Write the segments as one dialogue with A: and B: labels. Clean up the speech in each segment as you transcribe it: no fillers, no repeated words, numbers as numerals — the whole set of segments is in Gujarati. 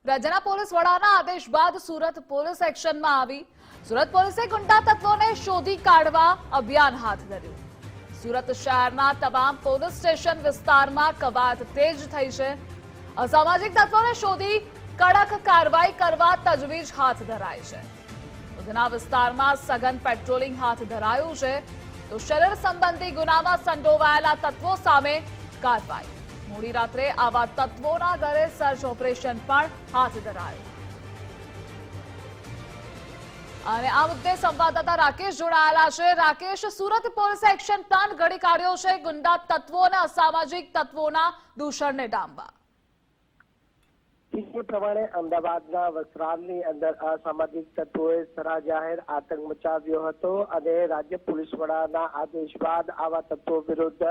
A: રાજ્યના પોલીસ વડાના આદેશ બાદ સુરત પોલીસ એક્શનમાં આવી। સુરત પોલીસે ગુંડા તત્વોને શોધી કાઢવા અભિયાન હાથ ધર્યું। સુરત શહેરના તમામ પોલીસ સ્ટેશન વિસ્તારમાં કવાયત તેજ થઈ છે। અસામાજિક તત્વોને શોધી કડક કાર્યવાહી કરવા તજવીજ હાથ ધરાઈ છે। ઉધના વિસ્તારમાં સઘન પેટ્રોલિંગ હાથ ધરાયું છે તો શરીર સંબંધી ગુનામાં સંડોવાયેલા તત્વો સામે કાર્યવાહી। મોડી રાત્રે આવા તત્વોના ઘરે સર્ચ ઓપરેશન પણ હાથ ધરાયું। અને આ મુદ્દે સંવાદદાતા રાકેશ જોડાયેલા છે। રાકેશ, સુરત પોલીસે એક્શન પ્લાન ઘડી કાઢ્યો છે ગુંડા તત્વો અને અસામાજિક તત્વોના દૂષણને ડામવા।
B: જે પ્રમાણે અમદાવાદના વસ્ત્રાલની અંદર અસામાજિક તત્વોએ સરા જાહેર આતંક મચાવ્યો હતો અને રાજ્ય પોલીસ વડાના આદેશ બાદ આવા તત્વો વિરુદ્ધ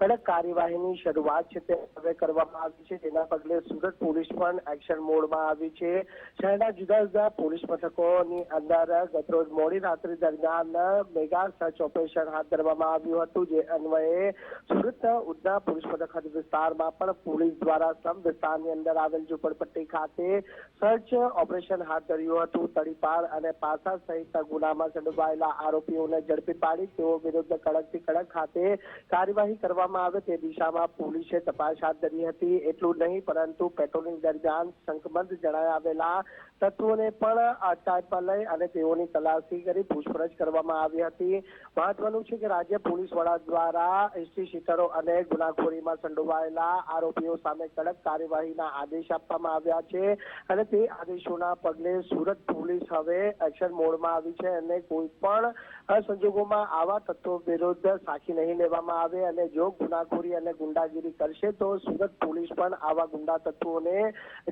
B: કડક કાર્યવાહીની શરૂઆત છે તે હવે કરવામાં આવી છે। તેના પગલે સુરત પોલીસ પણ એક્શન મોડમાં આવી છે। શહેરના જુદા જુદા પોલીસ મથકોની અંદર ગતરોજ મોડી રાત્રિ દરમિયાન મેગા સર્ચ ઓપરેશન હાથ ધરવામાં આવ્યું હતું। જે અન્વયે સુરતના ઉધના પોલીસ મથક હદ વિસ્તારમાં પણ પોલીસ દ્વારા સમ વિસ્તારની અંદર આવેલ ઝુંપડપટ્ટી ખાતે સર્ચ ઓપરેશન હાથ ધર્યું હતું। તડીપાર અને પાસા સહિતના ગુનામાં સંડોવાયેલા આરોપીઓને ઝડપી પાડી તેઓ વિરુદ્ધ કડકથી કડક ખાતે કાર્યવાહી કરવામાં આવે તે દિશામાં પોલીસે તપાસ હાથ ધરી હતી। એટલું નહીં પરંતુ પેટ્રોલિંગ દરમિયાન શંકબંધ જણાઈ આવેલા તત્વોને પણ અટકાયતમાં લઈ અને તેઓની તલાશી કરી પૂછપરછ કરવામાં આવી હતી। મહત્વનું છે કે રાજ્ય પોલીસ વડા દ્વારા એસટી શીટરો અને ગુનાખોરીમાં સંડોવાયેલા આરોપીઓ સામે કડક કાર્યવાહીના આદેશ આપવામાં આવ્યા છે અને તે આદેશોના પગલે સુરત પોલીસ હવે એક્શન મોડમાં આવી છે અને કોઈ પણ સંજોગોમાં આવા તત્વો વિરુદ્ધ સાખી નહીં લેવામાં આવે અને જો ગુનાખોરી અને ગુંડાગીરી કરશે તો સુરત પોલીસ પણ આવા ગુંડા તત્વોને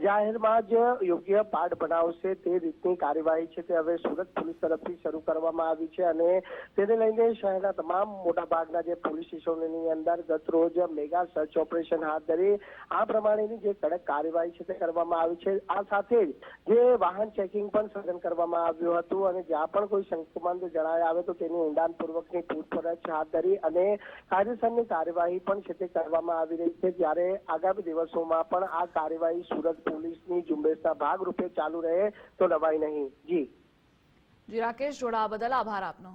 B: જાહેરમાં જ યોગ્ય પાઠ બનાવશે તે રીતની કાર્યવાહી છે તે હવે સુરત પોલીસ તરફથી શરૂ કરવામાં આવી છે અને તેને લઈને શહેરના તમામ મોટાભાગના જે પોલીસ સ્ટેશનોની અંદર ગતરોજ મેગા સર્ચ ઓપરેશન હાથ ધરી આ પ્રમાણેની જે કડક કાર્યવાહી છે તે કરવામાં આવી છે। આ સાથે જ જે વાહન ચેકિંગ પણ સઘન કરવામાં આવ્યું હતું અને જ્યાં પણ કોઈ શંકમંદ જણાય આવે તો તેની ઊંડાણપૂર્વકની પૂછપરછ હાથ ધરી અને કાયદેસરની કાર્યવાહી પણ છે તે કરવામાં આવી રહી છે। જ્યારે આગામી દિવસોમાં પણ આ કાર્યવાહી સુરત પોલીસની ઝુંબેશના ભાગરૂપે ચાલુ રહે તો નવાઈ નહીં। જી
A: રાકેશ, જોડાવા બદલ આભાર આપનો।